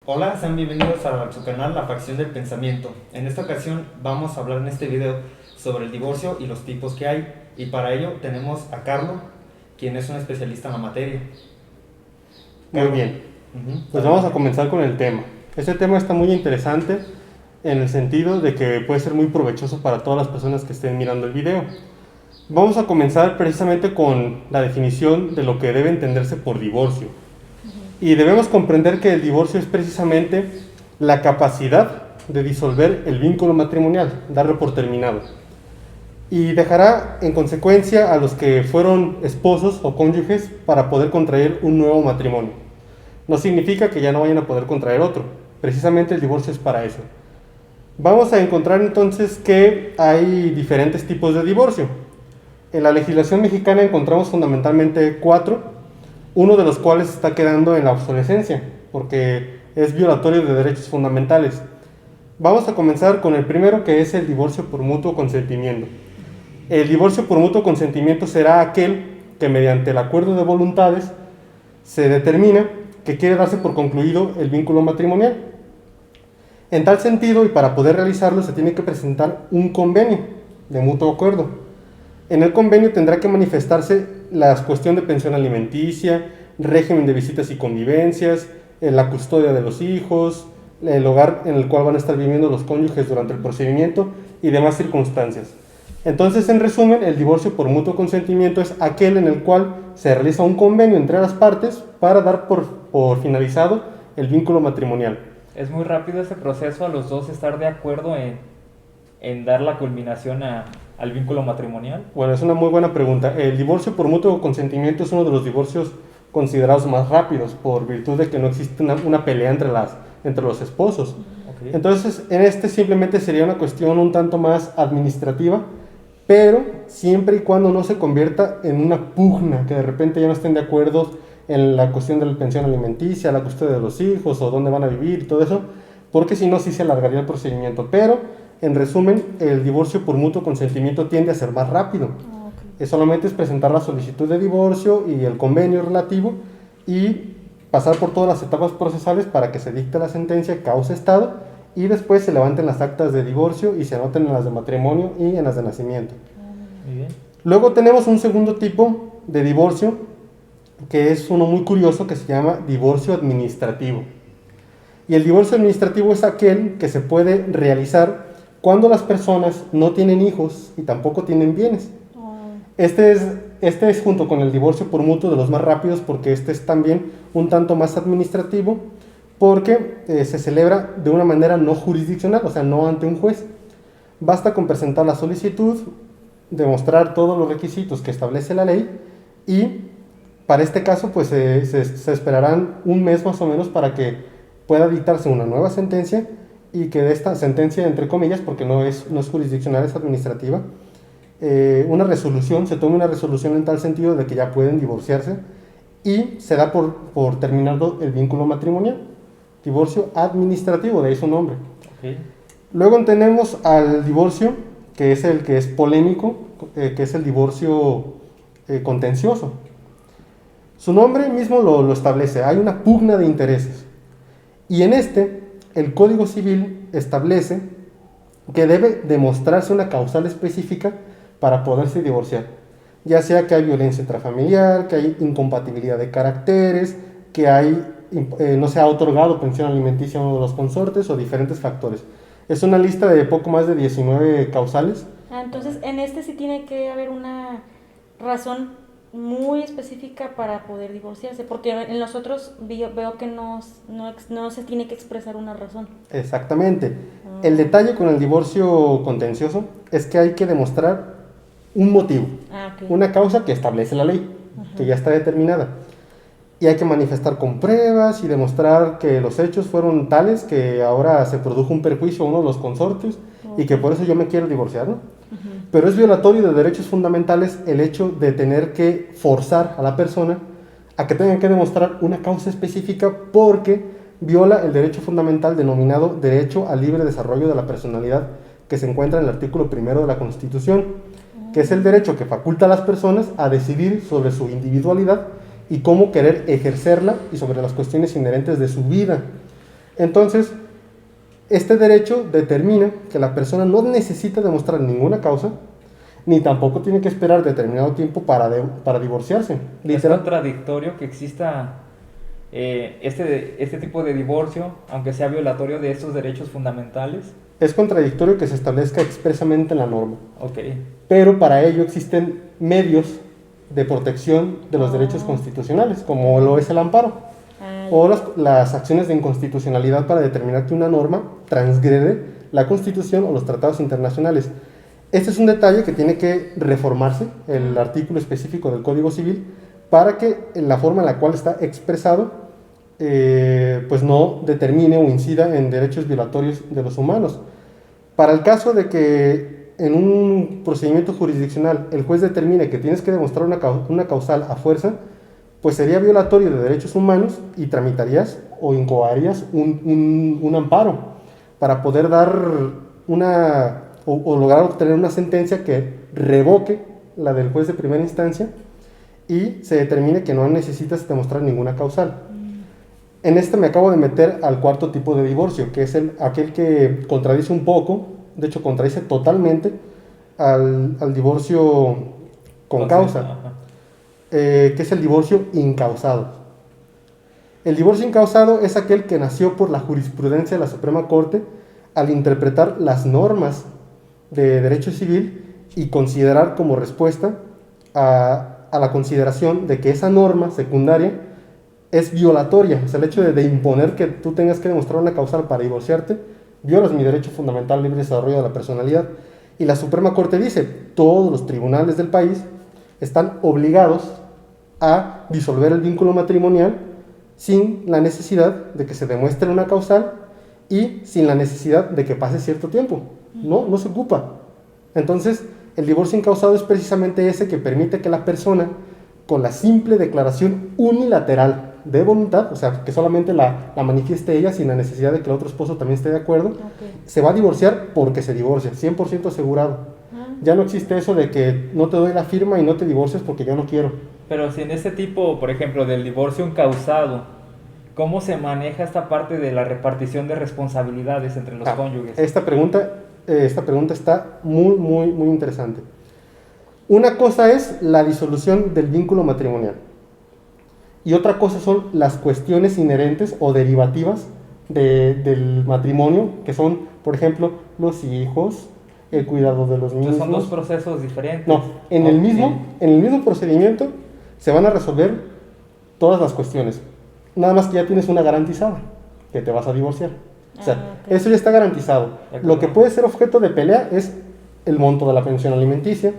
Hola, sean bienvenidos a su canal La Facción del Pensamiento. En esta ocasión vamos a hablar en este video sobre el divorcio y los tipos que hay. Y para ello tenemos a Carlos, quien es un especialista en la materia. Muy bien, pues vamos a comenzar con el tema. Este tema está muy interesante en el sentido de que puede ser muy provechoso para todas las personas que estén mirando el video. Vamos a comenzar precisamente con la definición de lo que debe entenderse por divorcio. Y debemos comprender que el divorcio es precisamente la capacidad de disolver el vínculo matrimonial, darlo por terminado. Y dejará en consecuencia a los que fueron esposos o cónyuges para poder contraer un nuevo matrimonio. No significa que ya no vayan a poder contraer otro, precisamente el divorcio es para eso. Vamos a encontrar entonces que hay diferentes tipos de divorcio. En la legislación mexicana encontramos fundamentalmente 4, uno de los cuales está quedando en la obsolescencia, porque es violatorio de derechos fundamentales. Vamos a comenzar con el primero, que es el divorcio por mutuo consentimiento. El divorcio por mutuo consentimiento será aquel que mediante el acuerdo de voluntades se determina que quiere darse por concluido el vínculo matrimonial. En tal sentido, y para poder realizarlo, se tiene que presentar un convenio de mutuo acuerdo. En el convenio tendrá que manifestarse la cuestión de pensión alimenticia, régimen de visitas y convivencias, la custodia de los hijos, el hogar en el cual van a estar viviendo los cónyuges durante el procedimiento y demás circunstancias. Entonces, en resumen, el divorcio por mutuo consentimiento es aquel en el cual se realiza un convenio entre las partes para dar por finalizado el vínculo matrimonial. Es muy rápido ese proceso a los dos estar de acuerdo en dar la culminación al vínculo matrimonial. Bueno, es una muy buena pregunta. El divorcio por mutuo consentimiento es uno de los divorcios considerados más rápidos por virtud de que no existe una pelea entre los esposos. Okay. Entonces, en este simplemente sería una cuestión un tanto más administrativa, pero siempre y cuando no se convierta en una pugna, que de repente ya no estén de acuerdo en la cuestión de la pensión alimenticia, la custodia de los hijos o dónde van a vivir y todo eso, porque si no, sí se alargaría el procedimiento. Pero, en resumen, el divorcio por mutuo consentimiento tiende a ser más rápido. Solamente es presentar la solicitud de divorcio y el convenio relativo y pasar por todas las etapas procesales para que se dicte la sentencia, cause estado, y después se levanten las actas de divorcio y se anoten en las de matrimonio y en las de nacimiento. Muy bien. Luego tenemos un segundo tipo de divorcio, que es uno muy curioso, que se llama divorcio administrativo. Y el divorcio administrativo es aquel que se puede realizar cuando las personas no tienen hijos y tampoco tienen bienes. Este es junto con el divorcio por mutuo de los más rápidos, porque este es también un tanto más administrativo, porque se celebra de una manera no jurisdiccional, o sea, no ante un juez. Basta con presentar la solicitud, demostrar todos los requisitos que establece la ley, y para este caso pues se esperarán un mes más o menos para que pueda dictarse una nueva sentencia, y que de esta sentencia, entre comillas, porque no es jurisdiccional, es administrativa, se tome una resolución en tal sentido de que ya pueden divorciarse y se da por terminado el vínculo matrimonial. Divorcio administrativo, de ahí su nombre. Okay. Luego tenemos al divorcio, que es el que es polémico, que es el divorcio contencioso. Su nombre mismo lo establece, hay una pugna de intereses. Y en el Código Civil establece que debe demostrarse una causal específica para poderse divorciar, ya sea que hay violencia intrafamiliar, que hay incompatibilidad de caracteres, que no se ha otorgado pensión alimenticia a uno de los consortes o diferentes factores. Es una lista de poco más de 19 causales. Entonces, en sí tiene que haber una razón muy específica para poder divorciarse, porque en los otros veo que no se tiene que expresar una razón. Exactamente. El detalle con el divorcio contencioso es que hay que demostrar un motivo, Okay. una causa que establece la ley, que ya está determinada. Y hay que manifestar con pruebas y demostrar que los hechos fueron tales que ahora se produjo un perjuicio a uno de los consortes y que por eso yo me quiero divorciar, ¿no? Pero es violatorio de derechos fundamentales el hecho de tener que forzar a la persona a que tenga que demostrar una causa específica, porque viola el derecho fundamental denominado derecho al libre desarrollo de la personalidad, que se encuentra en el artículo 1 de la Constitución, que es el derecho que faculta a las personas a decidir sobre su individualidad y cómo querer ejercerla y sobre las cuestiones inherentes de su vida. Entonces, este derecho determina que la persona no necesita demostrar ninguna causa, ni tampoco tiene que esperar determinado tiempo para divorciarse. Es contradictorio que exista este tipo de divorcio, aunque sea violatorio de estos derechos fundamentales. Es contradictorio que se establezca expresamente en la norma. Ok. Pero para ello existen medios de protección de los derechos constitucionales, como lo es el amparo, o las acciones de inconstitucionalidad para determinar que una norma transgrede la Constitución o los tratados internacionales. Este es un detalle que tiene que reformarse, el artículo específico del Código Civil, para que la forma en la cual está expresado pues no determine o incida en derechos violatorios de los humanos. Para el caso de que en un procedimiento jurisdiccional el juez determine que tienes que demostrar una causal a fuerza, pues sería violatorio de derechos humanos y tramitarías o incoarías un amparo para poder dar o lograr obtener una sentencia que revoque la del juez de primera instancia y se determine que no necesitas demostrar ninguna causal. En este me acabo de meter al cuarto tipo de divorcio, que es aquel que contradice un poco, de hecho contradice totalmente al divorcio con causa, que es el divorcio incausado. El divorcio incausado es aquel que nació por la jurisprudencia de la Suprema Corte al interpretar las normas de derecho civil y considerar como respuesta a la consideración de que esa norma secundaria es violatoria. O sea, el hecho de imponer que tú tengas que demostrar una causal para divorciarte, violas mi derecho fundamental libre desarrollo de la personalidad. Y la Suprema Corte dice, todos los tribunales del país están obligados a disolver el vínculo matrimonial sin la necesidad de que se demuestre una causal y sin la necesidad de que pase cierto tiempo. No se ocupa. Entonces, el divorcio incausado es precisamente ese que permite que la persona, con la simple declaración unilateral de voluntad, o sea, que solamente la manifieste ella sin la necesidad de que el otro esposo también esté de acuerdo, se va a divorciar porque se divorcia, 100% asegurado. Ya no existe eso de que no te doy la firma y no te divorcias porque yo no quiero. Pero si en este tipo, por ejemplo, del divorcio incausado, ¿cómo se maneja esta parte de la repartición de responsabilidades entre los cónyuges? Esta pregunta está muy interesante. Una cosa es la disolución del vínculo matrimonial y otra cosa son las cuestiones inherentes o derivativas del matrimonio, que son, por ejemplo, los hijos, el cuidado de los mismos. Son dos procesos diferentes. No, en el mismo procedimiento se van a resolver todas las cuestiones. Nada más que ya tienes una garantizada, que te vas a divorciar. O sea, eso ya está garantizado. Lo que puede ser objeto de pelea es el monto de la pensión alimenticia,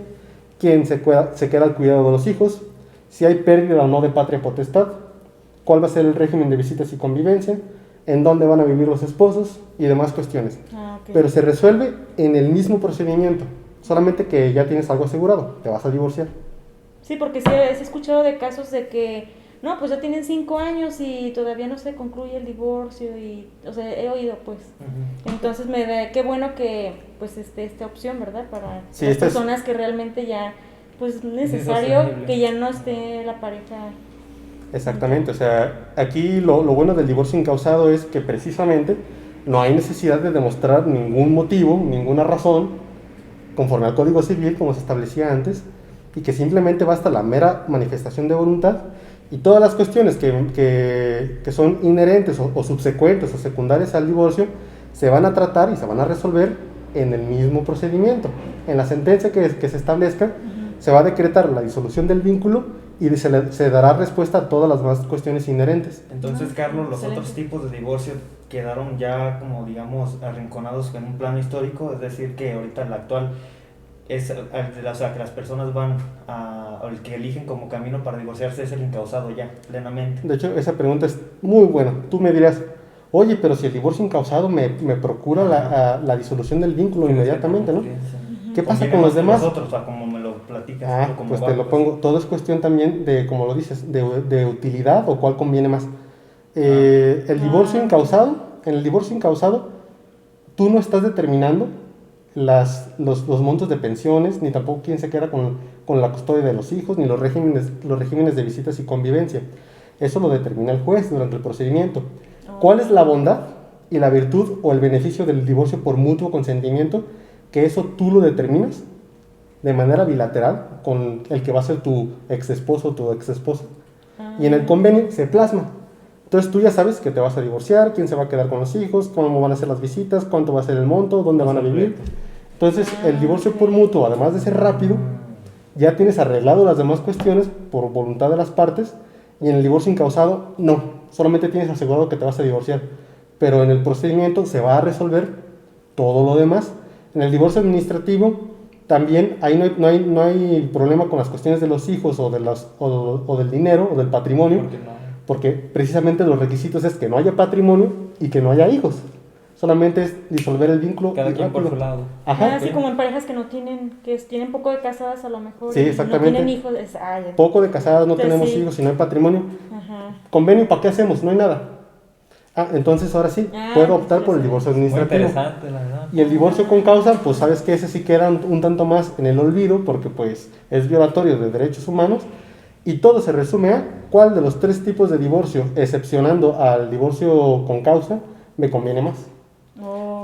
quién se queda al cuidado de los hijos, si hay pérdida o no de patria potestad, cuál va a ser el régimen de visitas y convivencia, en dónde van a vivir los esposos y demás cuestiones. Pero se resuelve en el mismo procedimiento, solamente que ya tienes algo asegurado, te vas a divorciar. Sí, porque sí he escuchado de casos de que, no, pues ya tienen 5 años y todavía no se concluye el divorcio y, o sea, he oído pues. Entonces qué bueno que pues esté esta opción, ¿verdad? Para las personas que realmente ya, pues es necesario que ya no esté la pareja. Exactamente, o sea, aquí lo bueno del divorcio incausado es que precisamente no hay necesidad de demostrar ningún motivo, ninguna razón, conforme al Código Civil, como se establecía antes, y que simplemente basta la mera manifestación de voluntad y todas las cuestiones que son inherentes o subsecuentes o secundarias al divorcio se van a tratar y se van a resolver en el mismo procedimiento. En la sentencia que se establezca, se va a decretar la disolución del vínculo y se dará respuesta a todas las demás cuestiones inherentes. Entonces, Carlos, los otros tipos de divorcio quedaron ya, como digamos, arrinconados en un plano histórico, es decir, que ahorita el actual es, o sea, que las personas van o el que eligen como camino para divorciarse es el incausado ya, plenamente. De hecho, esa pregunta es muy buena. Tú me dirás, oye, pero si el divorcio incausado me procura la disolución del vínculo inmediatamente, ¿no? ¿Qué pasa con los demás? Nosotros, o sea, como me lo platicas. Pues te lo pongo. Todo es cuestión también de, como lo dices, de utilidad o cuál conviene más. El divorcio incausado, en el divorcio incausado, tú no estás determinando los montos de pensiones, ni tampoco quién se queda con la custodia de los hijos, ni los regímenes de visitas y convivencia. Eso lo determina el juez durante el procedimiento. ¿Cuál es la bondad y la virtud o el beneficio del divorcio por mutuo consentimiento, que eso tú lo determinas de manera bilateral con el que va a ser tu ex esposo o tu ex esposa. Y en el convenio se plasma. Entonces tú ya sabes que te vas a divorciar, quién se va a quedar con los hijos, cómo van a ser las visitas, cuánto va a ser el monto, dónde van a vivir. Entonces el divorcio por mutuo, además de ser rápido, ya tienes arreglado las demás cuestiones por voluntad de las partes. Y en el divorcio incausado, no, solamente tienes asegurado que te vas a divorciar, pero en el procedimiento se va a resolver todo lo demás. En el divorcio administrativo también ahí no hay problema con las cuestiones de los hijos o del dinero o del patrimonio, porque precisamente los requisitos es que no haya patrimonio y que no haya hijos. Solamente es disolver el vínculo. Cada quien por su lado. Ajá, así como en parejas que no tienen, que tienen poco de casadas a lo mejor. Sí, exactamente. No tienen hijos. Poco de casadas, no Entonces, tenemos sí. hijos y no hay patrimonio. Ajá. Convenio, ¿para qué hacemos? No hay nada. Entonces ahora sí, puedo optar por el divorcio Muy administrativo. interesante, la verdad. Y el divorcio con causa, pues sabes que ese sí queda un tanto más en el olvido, porque pues es violatorio de derechos humanos. Y todo se resume a cuál de los 3 tipos de divorcio, excepcionando al divorcio con causa, me conviene más.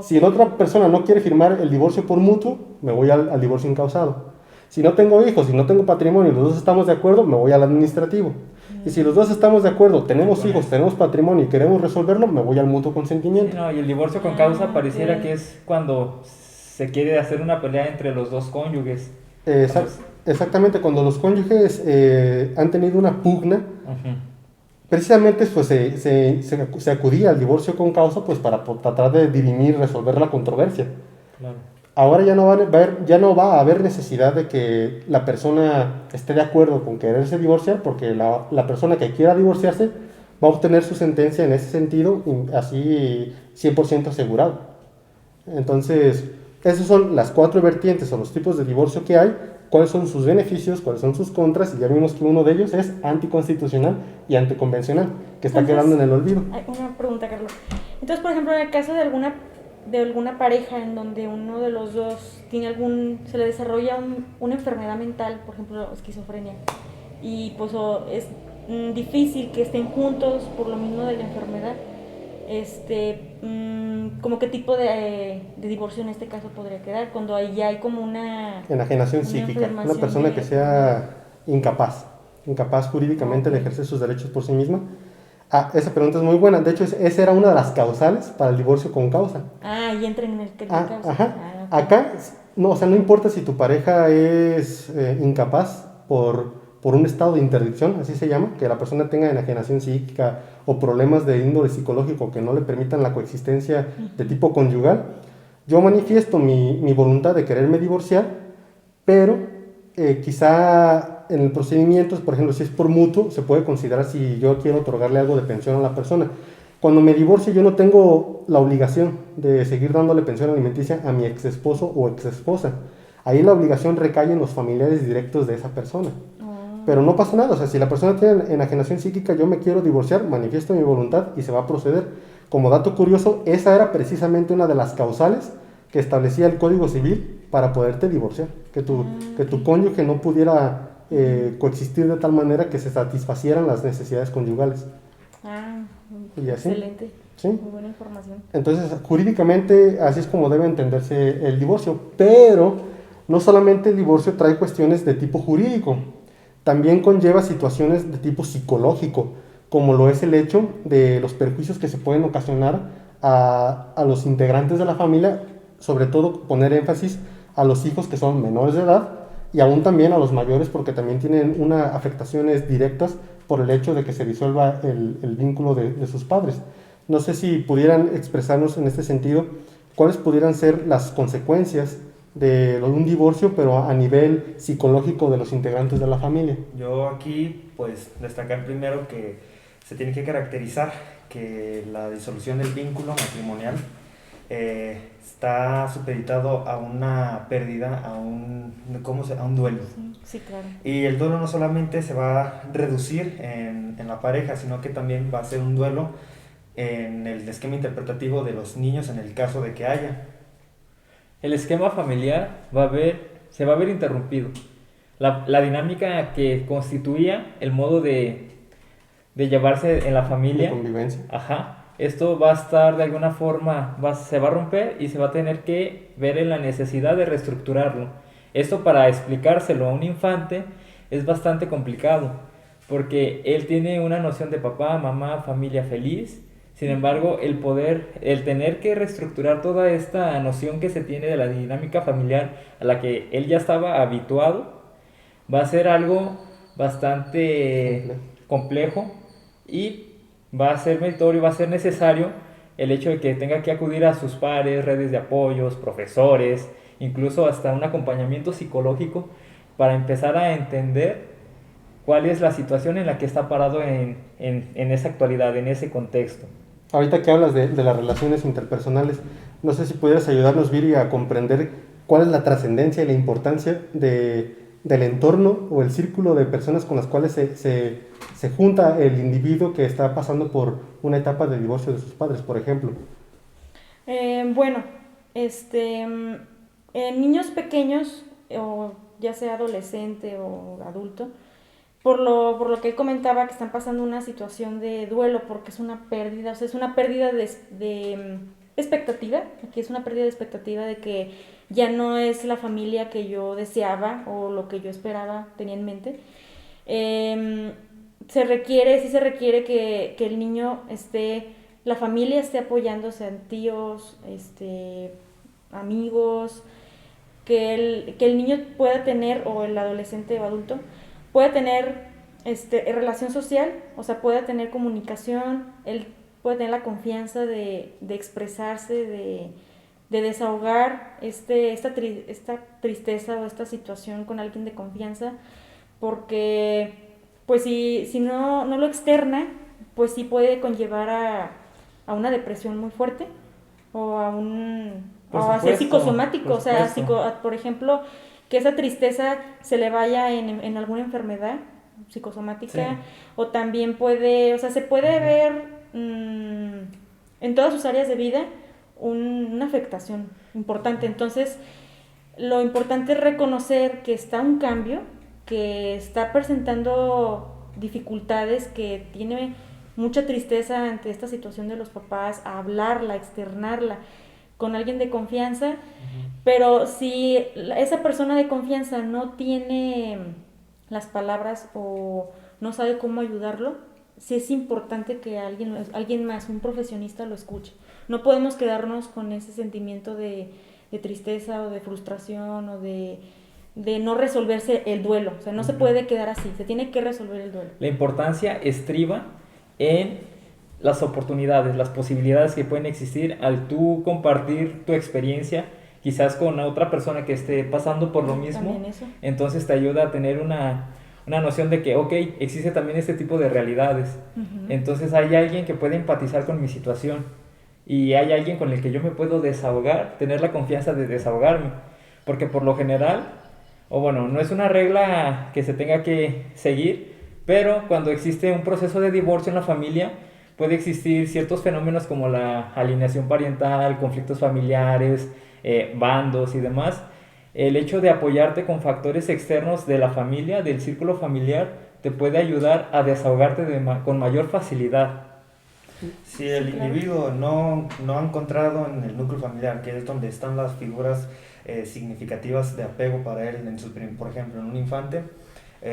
Si la otra persona no quiere firmar el divorcio por mutuo, me voy al divorcio incausado. Si no tengo hijos, si no tengo patrimonio, los dos estamos de acuerdo, me voy al administrativo. Y si los dos estamos de acuerdo, tenemos hijos, tenemos patrimonio y queremos resolverlo, me voy al mutuo consentimiento. Sí, no, y el divorcio con causa pareciera que es cuando se quiere hacer una pelea entre los dos cónyuges. Exactamente, cuando los cónyuges han tenido una pugna, precisamente pues, se acudía al divorcio con causa pues, para tratar de dirimir, resolver la controversia. Claro. Ahora ya no va a haber necesidad de que la persona esté de acuerdo con quererse divorciar, porque la persona que quiera divorciarse va a obtener su sentencia en ese sentido, así 100% asegurado. Entonces, esas son las 4 vertientes o los tipos de divorcio que hay, cuáles son sus beneficios, cuáles son sus contras, y ya vimos que uno de ellos es anticonstitucional y anticonvencional, que está quedando en el olvido. Hay una pregunta, Carlos. Entonces, por ejemplo, en el caso de alguna pareja en donde uno de los dos tiene se le desarrolla una enfermedad mental, por ejemplo, esquizofrenia, y pues es difícil que estén juntos por lo mismo de la enfermedad, como qué tipo de divorcio en este caso podría quedar, cuando ya hay como una enajenación psíquica, una persona que sea incapaz jurídicamente de ejercer sus derechos por sí misma. Esa pregunta es muy buena. De hecho, esa era una de las causales para el divorcio con causa. Y entren en el que causa. Ajá. Okay. Acá, no, o sea, no importa si tu pareja es incapaz por un estado de interdicción, así se llama, que la persona tenga enajenación psíquica o problemas de índole psicológico que no le permitan la coexistencia de tipo conyugal. Yo manifiesto mi voluntad de quererme divorciar, pero quizá en el procedimiento, por ejemplo, si es por mutuo, se puede considerar si yo quiero otorgarle algo de pensión a la persona. Cuando me divorcio, yo no tengo la obligación de seguir dándole pensión alimenticia a mi ex esposo o ex esposa. Ahí la obligación recae en los familiares directos de esa persona. Pero no pasa nada, o sea, si la persona tiene enajenación psíquica, yo me quiero divorciar, manifiesto mi voluntad y se va a proceder. Como dato curioso, esa era precisamente una de las causales que establecía el Código Civil para poderte divorciar, que tu cónyuge no pudiera coexistir de tal manera que se satisfacieran las necesidades conyugales. Y así. Excelente. ¿Sí? Muy buena información. Entonces, jurídicamente, así es como debe entenderse el divorcio, pero no solamente el divorcio trae cuestiones de tipo jurídico, también conlleva situaciones de tipo psicológico, como lo es el hecho de los perjuicios que se pueden ocasionar a los integrantes de la familia, sobre todo poner énfasis a los hijos que son menores de edad y aún también a los mayores, porque también tienen unas afectaciones directas por el hecho de que se disuelva el vínculo de sus padres. No sé si pudieran expresarnos en este sentido cuáles pudieran ser las consecuencias de un divorcio, pero a nivel psicológico de los integrantes de la familia. Yo aquí, pues, destacar primero que se tiene que caracterizar que la disolución del vínculo matrimonial está supeditado a una pérdida, a un duelo. Sí, claro. Y el duelo no solamente se va a reducir en la pareja, sino que también va a ser un duelo en el esquema interpretativo de los niños en el caso de que haya. El esquema familiar se va a ver interrumpido. La dinámica que constituía el modo de llevarse en la familia, De convivencia. esto va a estar de alguna forma, se va a romper y se va a tener que ver en la necesidad de reestructurarlo. Esto para explicárselo a un infante es bastante complicado, porque él tiene una noción de papá, mamá, familia feliz. Sin embargo, el tener que reestructurar toda esta noción que se tiene de la dinámica familiar a la que él ya estaba habituado, va a ser algo bastante complejo y va a ser meritorio, va a ser necesario el hecho de que tenga que acudir a sus pares, redes de apoyos, profesores, incluso hasta un acompañamiento psicológico para empezar a entender cuál es la situación en la que está parado en esa actualidad, en ese contexto. Ahorita que hablas de las relaciones interpersonales, no sé si pudieras ayudarnos, Viri, a comprender cuál es la trascendencia y la importancia del entorno o el círculo de personas con las cuales se junta el individuo que está pasando por una etapa de divorcio de sus padres, por ejemplo. Bueno, en niños pequeños, o ya sea adolescente o adulto, por lo que él comentaba, que están pasando una situación de duelo porque es una pérdida, o sea, es una pérdida de expectativa, aquí es una pérdida de expectativa de que ya no es la familia que yo deseaba o lo que yo esperaba, tenía en mente. Sí se requiere que el niño la familia esté apoyándose en tíos, amigos, que el niño pueda tener, o el adolescente o adulto, pueda tener relación social, o sea, pueda tener comunicación, él puede tener la confianza de expresarse, de desahogar esta tristeza o esta situación con alguien de confianza, porque pues si no lo externa, pues sí puede conllevar a una depresión muy fuerte o a ser psicosomático, o sea, por ejemplo, que esa tristeza se le vaya en alguna enfermedad psicosomática, sí. O también se puede ver en todas sus áreas de vida una afectación importante. Entonces, lo importante es reconocer que está un cambio, que está presentando dificultades, que tiene mucha tristeza ante esta situación de los papás, a hablarla, externarla con alguien de confianza, pero si esa persona de confianza no tiene las palabras o no sabe cómo ayudarlo, sí es importante que alguien más, un profesionista, lo escuche. No podemos quedarnos con ese sentimiento de tristeza o de frustración o de no resolverse el duelo. O sea, no se puede quedar así, se tiene que resolver el duelo. La importancia estriba en las oportunidades, las posibilidades que pueden existir al tú compartir tu experiencia quizás con otra persona que esté pasando por lo mismo. Entonces te ayuda a tener una noción de que, ok, existe también este tipo de realidades. Entonces hay alguien que puede empatizar con mi situación y hay alguien con el que yo me puedo desahogar, tener la confianza de desahogarme, porque por lo general, o bueno, no es una regla que se tenga que seguir, pero cuando existe un proceso de divorcio en la familia, puede existir ciertos fenómenos como la alienación parental, conflictos familiares, bandos y demás. El hecho de apoyarte con factores externos de la familia, del círculo familiar, te puede ayudar a desahogarte con mayor facilidad. Si el individuo no ha encontrado en el núcleo familiar, que es donde están las figuras significativas de apego para él, por ejemplo, en un infante,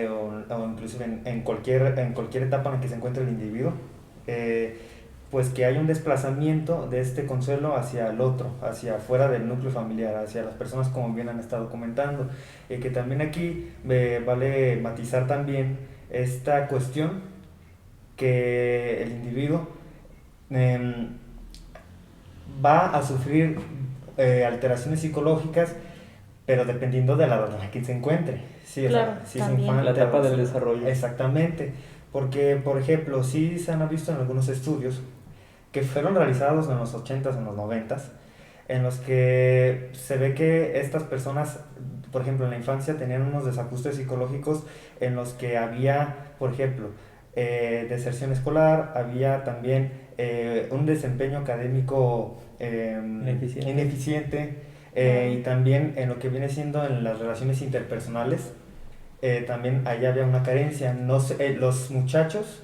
o inclusive en cualquier etapa en la que se encuentre el individuo, pues que hay un desplazamiento de este consuelo hacia el otro, hacia afuera del núcleo familiar, hacia las personas, como bien han estado comentando, que también aquí vale matizar también esta cuestión que el individuo va a sufrir alteraciones psicológicas, pero dependiendo de la edad en la que se encuentre. Sí, claro, si es infante, la etapa del desarrollo. Exactamente, porque por ejemplo, sí se han visto en algunos estudios que fueron realizados en los 80s, en los 90s, en los que se ve que estas personas, por ejemplo, en la infancia tenían unos desajustes psicológicos en los que había, por ejemplo, deserción escolar, había también un desempeño académico ineficiente, y también en lo que viene siendo en las relaciones interpersonales, también allá había una carencia. Los muchachos,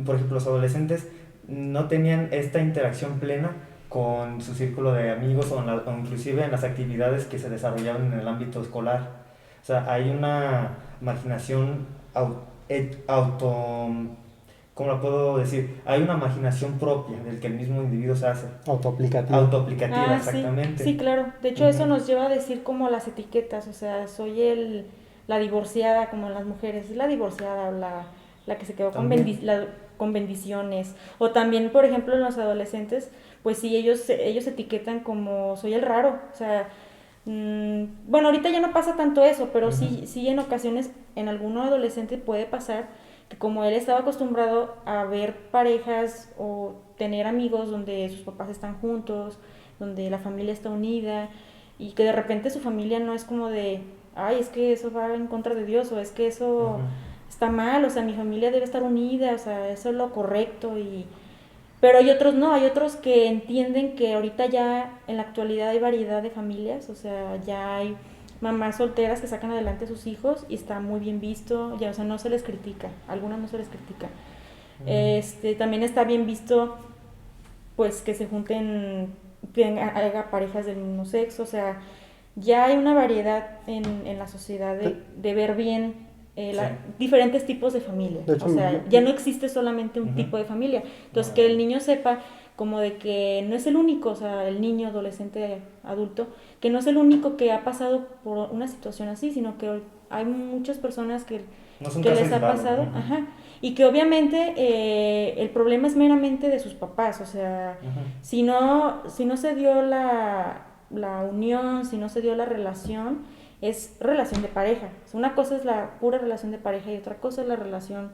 por ejemplo los adolescentes, no tenían esta interacción plena con su círculo de amigos o inclusive en las actividades que se desarrollaban en el ámbito escolar. O sea, hay una marginación ¿cómo lo puedo decir? Hay una marginación propia del que el mismo individuo se hace. Autoaplicativa, exactamente. Sí, claro. De hecho, eso nos lleva a decir como las etiquetas. O sea, soy la divorciada, como las mujeres. Es la divorciada, la que se quedó con bendiciones. O también, por ejemplo, en los adolescentes, pues sí, ellos etiquetan como soy el raro. O sea, bueno, ahorita ya no pasa tanto eso, pero sí en ocasiones en algún adolescente puede pasar que como él estaba acostumbrado a ver parejas o tener amigos donde sus papás están juntos, donde la familia está unida, y que de repente su familia no es como de, ay, es que eso va en contra de Dios, o es que eso está mal, o sea, mi familia debe estar unida, o sea, eso es lo correcto, pero hay otros no, hay otros que entienden que ahorita ya en la actualidad hay variedad de familias, o sea, ya hay mamás solteras que sacan adelante a sus hijos y está muy bien visto, ya, o sea, no se les critica, a algunas no se les critica. También está bien visto, pues, que se junten, que haga parejas del mismo sexo, o sea, ya hay una variedad en la sociedad de ver bien diferentes tipos de familia. De hecho, o sea, ya no existe solamente un tipo de familia. Entonces, que el niño sepa como de que no es el único, o sea, el niño, adolescente, adulto, que no es el único que ha pasado por una situación así, sino que hay muchas personas que les ha pasado, y que obviamente el problema es meramente de sus papás, o sea, si no se dio la unión, si no se dio la relación, es relación de pareja. Una cosa es la pura relación de pareja y otra cosa es la relación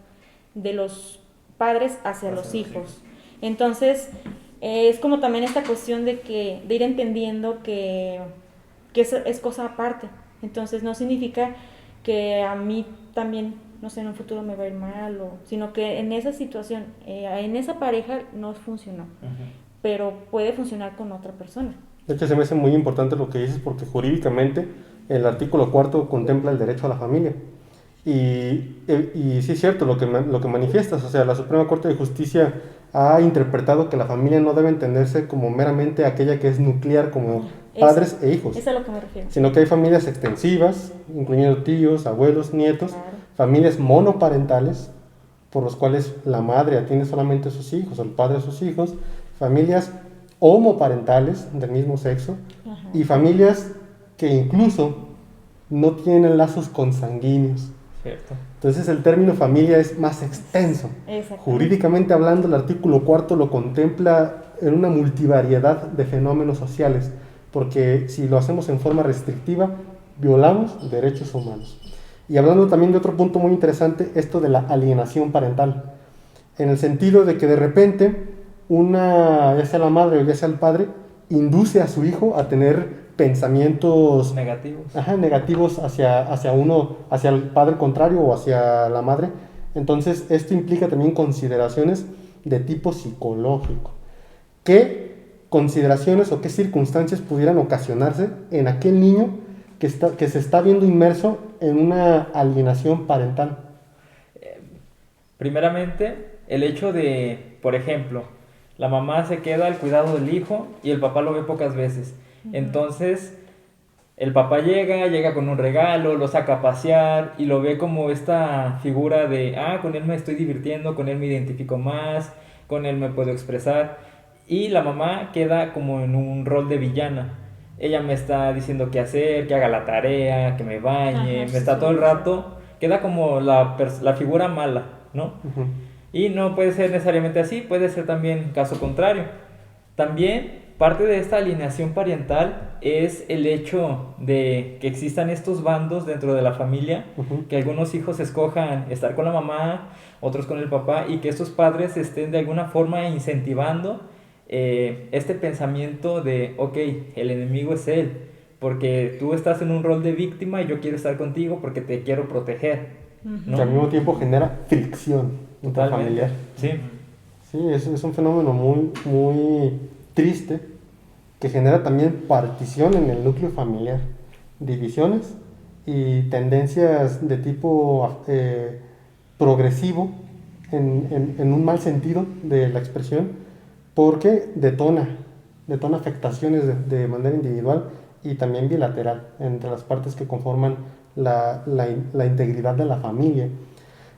de los padres hacia los hijos. Entonces, es como también esta cuestión de ir entendiendo que es cosa aparte. Entonces, no significa que a mí también, no sé, en un futuro me va a ir mal, sino que en esa situación, en esa pareja no funcionó, pero puede funcionar con otra persona. De hecho, se me hace muy importante lo que dices porque jurídicamente el artículo 4 contempla el derecho a la familia. Y sí es cierto lo que manifiestas, o sea, la Suprema Corte de Justicia ha interpretado que la familia no debe entenderse como meramente aquella que es nuclear, como padres e hijos. Eso es a lo que me refiero. Sino que hay familias extensivas, incluyendo tíos, abuelos, nietos, familias monoparentales, por los cuales la madre atiende solamente a sus hijos, o el padre a sus hijos, familias homoparentales del mismo sexo, y familias que incluso no tienen lazos consanguíneos. Cierto. Entonces el término familia es más extenso. Jurídicamente hablando, el artículo 4 lo contempla en una multivariedad de fenómenos sociales, porque si lo hacemos en forma restrictiva, violamos derechos humanos. Y hablando también de otro punto muy interesante, esto de la alienación parental, en el sentido de que de repente ya sea la madre o ya sea el padre, induce a su hijo a tener pensamientos negativos hacia el padre contrario o hacia la madre. Entonces esto implica también consideraciones de tipo psicológico. ¿Qué consideraciones o qué circunstancias pudieran ocasionarse en aquel niño que se está viendo inmerso en una alienación parental? Primeramente, el hecho de, por ejemplo, la mamá se queda al cuidado del hijo y el papá lo ve pocas veces. Entonces, el papá llega con un regalo, lo saca a pasear y lo ve como esta figura de, con él me estoy divirtiendo, con él me identifico más, con él me puedo expresar. Y la mamá queda como en un rol de villana. Ella me está diciendo qué hacer, que haga la tarea, que me bañe, me está todo el rato, queda como la figura mala, ¿no? Y no puede ser necesariamente así, puede ser también caso contrario. También parte de esta alienación parental es el hecho de que existan estos bandos dentro de la familia, que algunos hijos escojan estar con la mamá, otros con el papá, y que estos padres estén de alguna forma incentivando este pensamiento de, ok, el enemigo es él, porque tú estás en un rol de víctima y yo quiero estar contigo porque te quiero proteger, ¿no? Que al mismo tiempo genera fricción intrafamiliar. Sí. Sí, es un fenómeno muy, muy triste que genera también partición en el núcleo familiar, divisiones y tendencias de tipo progresivo en un mal sentido de la expresión, porque detona afectaciones de manera individual y también bilateral entre las partes que conforman la integridad de la familia.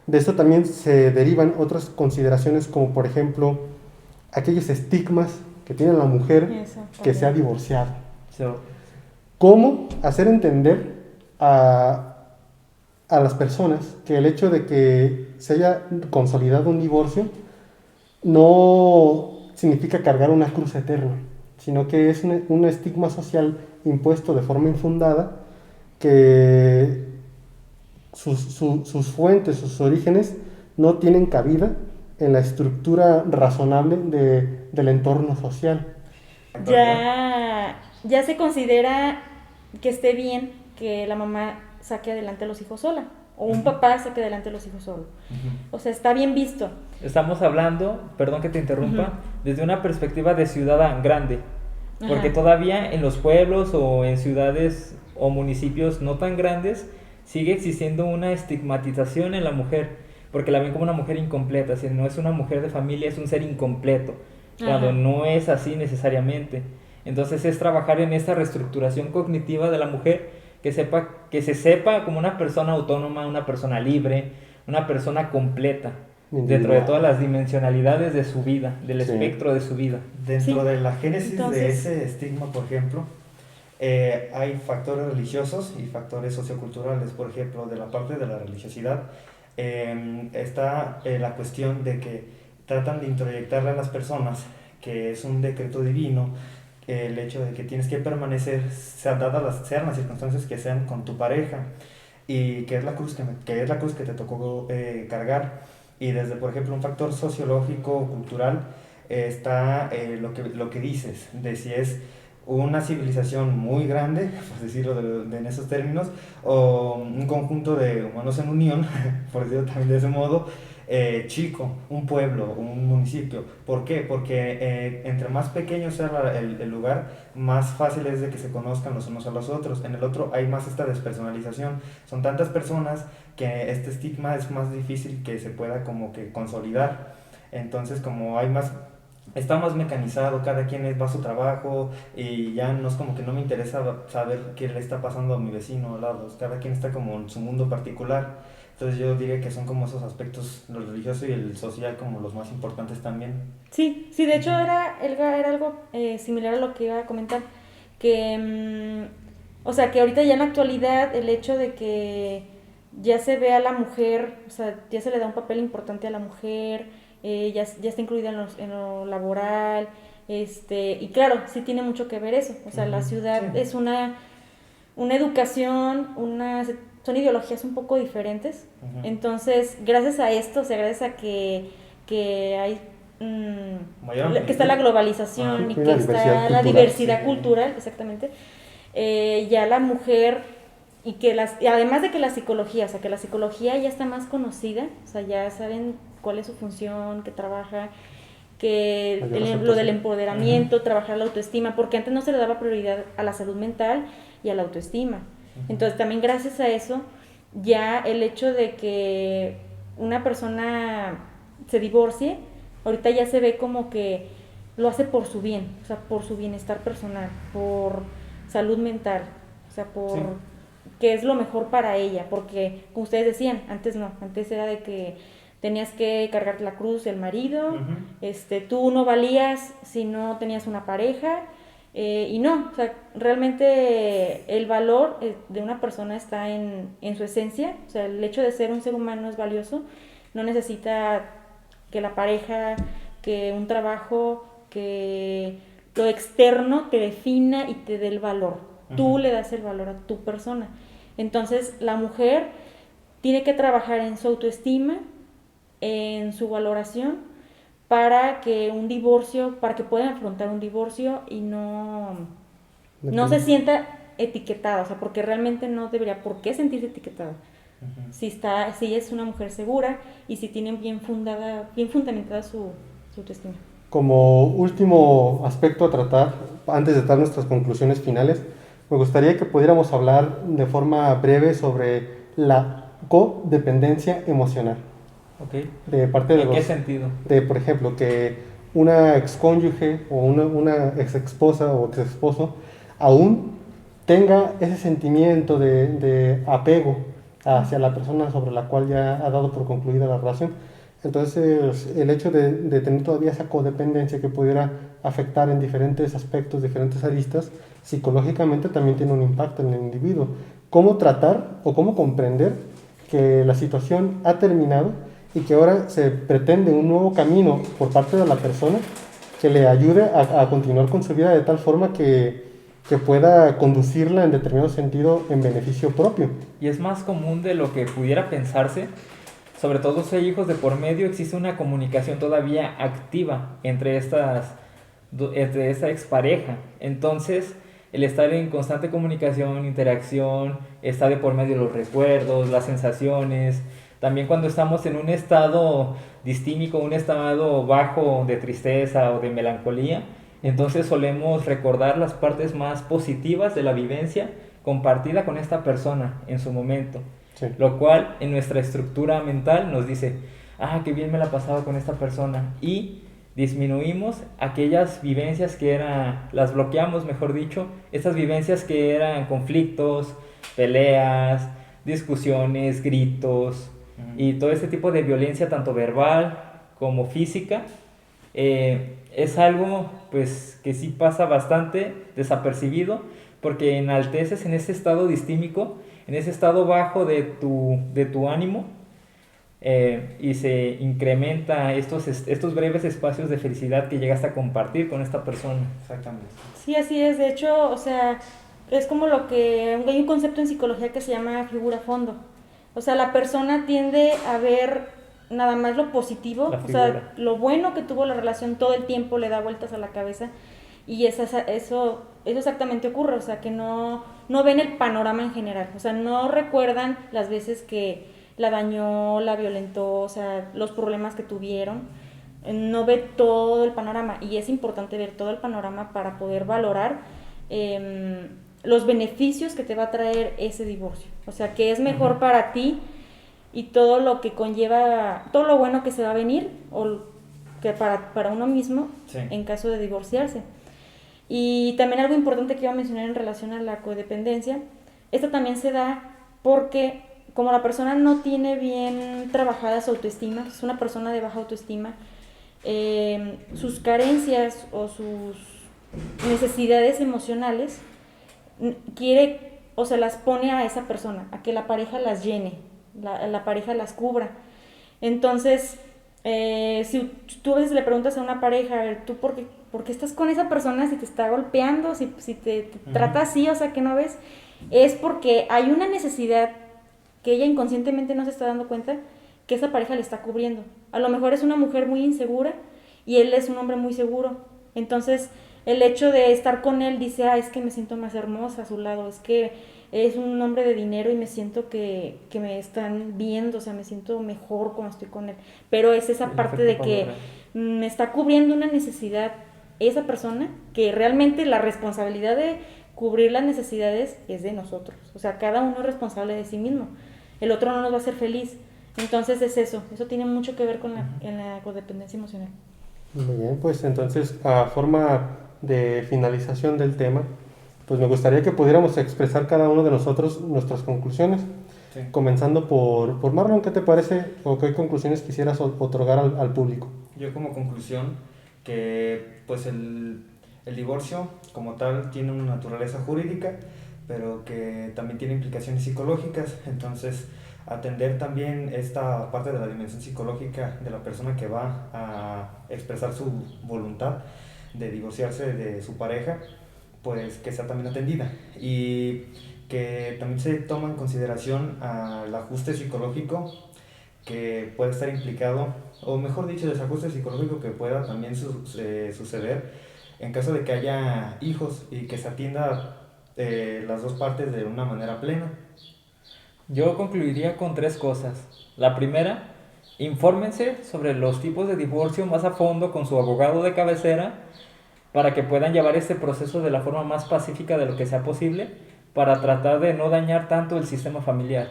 De esto también se derivan otras consideraciones, como por ejemplo aquellos estigmas que tiene la mujer que se ha divorciado. Sí. ¿Cómo hacer entender a las personas que el hecho de que se haya consolidado un divorcio no significa cargar una cruz eterna, sino que es un estigma social impuesto de forma infundada, que sus fuentes, sus orígenes no tienen cabida en la estructura razonable del entorno social? Ya se considera que esté bien que la mamá saque adelante a los hijos sola, o un papá saque adelante a los hijos solo. O sea, está bien visto. Estamos hablando, perdón que te interrumpa, desde una perspectiva de ciudad grande, porque todavía en los pueblos o en ciudades o municipios no tan grandes sigue existiendo una estigmatización en la mujer, porque la ven como una mujer incompleta. Si no es una mujer de familia, es un ser incompleto, cuando no es así necesariamente. Entonces es trabajar en esta reestructuración cognitiva de la mujer, que se sepa como una persona autónoma, una persona libre, una persona completa, dentro de todas las dimensionalidades de su vida, del espectro de su vida. Dentro de la génesis de ese estigma, por ejemplo, hay factores religiosos y factores socioculturales. Por ejemplo, de la parte de la religiosidad, está la cuestión de que tratan de introyectarle a las personas que es un decreto divino, el hecho de que tienes que permanecer, sean las circunstancias que sean, con tu pareja, y que es la cruz que te tocó cargar. Y desde, por ejemplo, un factor sociológico, cultural, está lo que dices, de si es una civilización muy grande, por decirlo en esos términos, o un conjunto de humanos en unión, por decirlo también de ese modo, chico, un pueblo, un municipio. ¿Por qué? Porque entre más pequeño sea el lugar, más fácil es de que se conozcan los unos a los otros. En el otro hay más esta despersonalización. Son tantas personas que este estigma es más difícil que se pueda como que consolidar. Entonces, como está más mecanizado, cada quien va a su trabajo, y ya no es como que no me interesa saber qué le está pasando a mi vecino al lado. Cada quien está como en su mundo particular. Entonces yo diría que son como esos aspectos, lo religioso y el social, como los más importantes también. Sí, de hecho era algo similar a lo que iba a comentar, que, o sea, que ahorita ya en la actualidad el hecho de que ya se ve a la mujer, o sea, ya se le da un papel importante a la mujer, ya está incluida en lo laboral, y claro, sí tiene mucho que ver eso. O sea, la ciudad es una educación, son ideologías un poco diferentes. Entonces, gracias a esto, o sea, gracias a que hay que está la globalización y que está la diversidad cultural, exactamente, ya la mujer, y además de que la psicología, o sea, que la psicología ya está más conocida, o sea, ya saben cuál es su función, que trabaja, que lo del empoderamiento, trabajar la autoestima, porque antes no se le daba prioridad a la salud mental y a la autoestima. Entonces también gracias a eso, ya el hecho de que una persona se divorcie, ahorita ya se ve como que lo hace por su bien, o sea, por su bienestar personal, por salud mental, o sea, que es lo mejor para ella, porque como ustedes decían, antes era de que tenías que cargar la cruz del marido, tú no valías si no tenías una pareja, y no, o sea, realmente el valor de una persona está en su esencia. O sea, el hecho de ser un ser humano es valioso, no necesita que la pareja, que un trabajo, que lo externo te defina y te dé el valor. Tú le das el valor a tu persona. Entonces la mujer tiene que trabajar en su autoestima, en su valoración, para que puedan afrontar un divorcio y no se sienta etiquetada, o sea, porque realmente no debería por qué sentirse etiquetada. Si es una mujer segura y si tienen bien fundamentada su autoestima. Como último aspecto a tratar, antes de dar nuestras conclusiones finales, me gustaría que pudiéramos hablar de forma breve sobre la codependencia emocional. Okay. De parte de ¿En los, qué sentido? de, por ejemplo, que una excónyuge o una ex esposa o ex esposo aún tenga ese sentimiento de apego hacia la persona sobre la cual ya ha dado por concluida la relación. Entonces, el hecho de tener todavía esa codependencia que pudiera afectar en diferentes aspectos, diferentes aristas, psicológicamente también tiene un impacto en el individuo. ¿Cómo tratar o cómo comprender que la situación ha terminado y que ahora se pretende un nuevo camino por parte de la persona que le ayude a continuar con su vida de tal forma que pueda conducirla en determinado sentido en beneficio propio? Y es más común de lo que pudiera pensarse. Sobre todo si hay hijos de por medio, existe una comunicación todavía activa entre entre esta expareja. Entonces, el estar en constante comunicación, interacción, está de por medio los recuerdos, las sensaciones. También cuando estamos en un estado distímico, un estado bajo de tristeza o de melancolía, entonces solemos recordar las partes más positivas de la vivencia compartida con esta persona en su momento. Sí. Lo cual en nuestra estructura mental nos dice, ah, qué bien me la pasaba con esta persona. Y disminuimos aquellas vivencias las bloqueamos, mejor dicho, estas vivencias que eran conflictos, peleas, discusiones, gritos y todo este tipo de violencia, tanto verbal como física. Es algo pues que sí pasa bastante desapercibido, porque enalteces en ese estado distímico, en ese estado bajo de tu ánimo, y se incrementa estos breves espacios de felicidad que llegaste a compartir con esta persona. Exactamente. Sí, así es. De hecho, o sea, es como hay un concepto en psicología que se llama figura fondo. O sea, la persona tiende a ver nada más lo positivo, o sea, lo bueno que tuvo la relación, todo el tiempo le da vueltas a la cabeza, y eso exactamente ocurre. O sea, que no ven el panorama en general, o sea, no recuerdan las veces que la dañó, la violentó, o sea, los problemas que tuvieron. No ve todo el panorama, y es importante ver todo el panorama para poder valorar los beneficios que te va a traer ese divorcio. O sea, que es mejor para ti y todo lo que conlleva, todo lo bueno que se va a venir, o que para uno mismo, sí, en caso de divorciarse. Y también algo importante que iba a mencionar en relación a la codependencia, esto también se da porque como la persona no tiene bien trabajada su autoestima, es una persona de baja autoestima, sus carencias o sus necesidades emocionales quiere o se las pone a esa persona, a que la pareja las llene, la pareja las cubra. Entonces, si tú a veces le preguntas a una pareja, a ver, ¿tú por qué estás con esa persona si te está golpeando, si te trata así, o sea, que no ves? Es porque hay una necesidad que ella inconscientemente no se está dando cuenta que esa pareja le está cubriendo. A lo mejor es una mujer muy insegura y él es un hombre muy seguro. Entonces, el hecho de estar con él dice, es que me siento más hermosa a su lado, es que es un hombre de dinero y me siento que me están viendo, o sea, me siento mejor cuando estoy con él. Pero es esa parte de que me está cubriendo una necesidad esa persona, que realmente la responsabilidad de cubrir las necesidades es de nosotros. O sea, cada uno es responsable de sí mismo. El otro no nos va a hacer feliz. Entonces es eso tiene mucho que ver con la codependencia emocional. Muy bien, pues entonces, a forma de finalización del tema, pues me gustaría que pudiéramos expresar cada uno de nosotros nuestras conclusiones. Sí. Comenzando por Marlon, ¿qué te parece o qué conclusiones quisieras otorgar al público? Yo como conclusión que pues el divorcio como tal tiene una naturaleza jurídica, pero que también tiene implicaciones psicológicas. Entonces, atender también esta parte de la dimensión psicológica de la persona que va a expresar su voluntad de divorciarse de su pareja, pues que sea también atendida, y que también se toma en consideración al ajuste psicológico que puede estar implicado, o mejor dicho, desajuste psicológico que pueda también suceder en caso de que haya hijos, y que se atienda las dos partes de una manera plena. Yo concluiría con 3 cosas. La primera, infórmense sobre los tipos de divorcio más a fondo con su abogado de cabecera, para que puedan llevar este proceso de la forma más pacífica de lo que sea posible, para tratar de no dañar tanto el sistema familiar.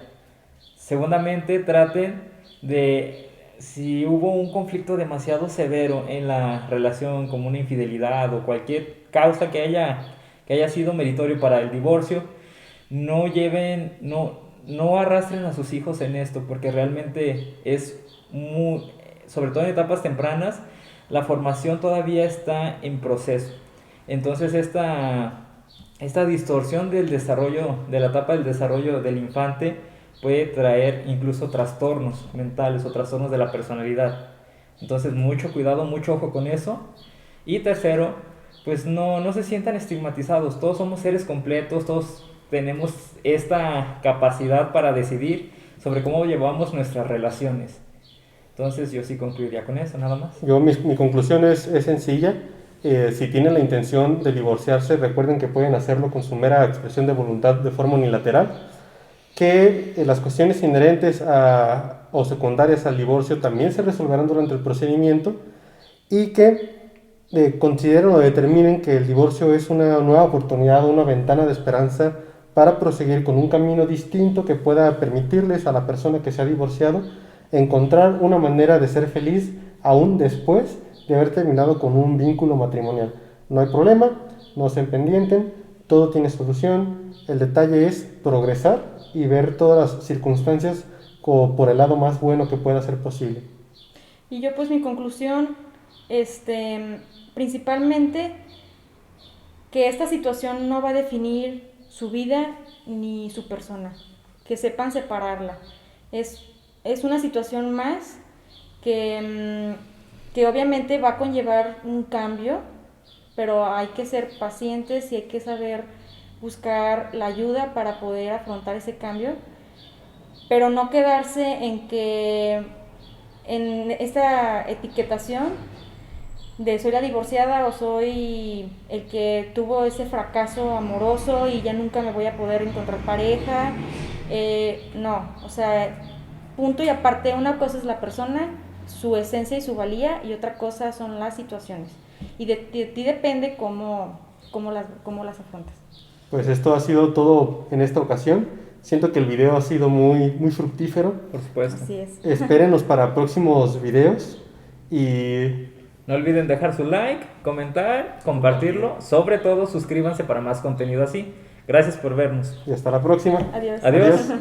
Segundamente, traten de si hubo un conflicto demasiado severo en la relación, como una infidelidad o cualquier causa que haya sido meritorio para el divorcio, no arrastren a sus hijos en esto, porque realmente es muy, sobre todo en etapas tempranas, la formación todavía está en proceso. Entonces esta distorsión del desarrollo, de la etapa del desarrollo del infante, puede traer incluso trastornos mentales o trastornos de la personalidad. Entonces mucho cuidado, mucho ojo con eso. Y tercero, pues no se sientan estigmatizados. Todos somos seres completos, todos tenemos esta capacidad para decidir sobre cómo llevamos nuestras relaciones. Entonces yo sí concluiría con eso, nada más. Mi conclusión es sencilla. Si tienen la intención de divorciarse, recuerden que pueden hacerlo con su mera expresión de voluntad de forma unilateral, que las cuestiones inherentes o secundarias al divorcio también se resolverán durante el procedimiento, y que consideren o determinen que el divorcio es una nueva oportunidad, una ventana de esperanza para proseguir con un camino distinto que pueda permitirles a la persona que se ha divorciado encontrar una manera de ser feliz aún después de haber terminado con un vínculo matrimonial. No hay problema, no se pendienten, todo tiene solución. El detalle es progresar y ver todas las circunstancias por el lado más bueno que pueda ser posible. Y yo pues mi conclusión, principalmente que esta situación no va a definir su vida ni su persona, que sepan separarla. Es una situación más que obviamente va a conllevar un cambio, pero hay que ser pacientes y hay que saber buscar la ayuda para poder afrontar ese cambio, pero no quedarse en esta etiquetación de soy la divorciada o soy el que tuvo ese fracaso amoroso y ya nunca me voy a poder encontrar pareja. No, o sea, punto y aparte, una cosa es la persona, su esencia y su valía, y otra cosa son las situaciones. Y de ti depende cómo las afrontas. Pues esto ha sido todo en esta ocasión. Siento que el video ha sido muy, muy fructífero. Por supuesto. Así es. Espérenos para próximos videos y no olviden dejar su like, comentar, compartirlo. Sobre todo, suscríbanse para más contenido así. Gracias por vernos. hasta la próxima. Adiós. Adiós.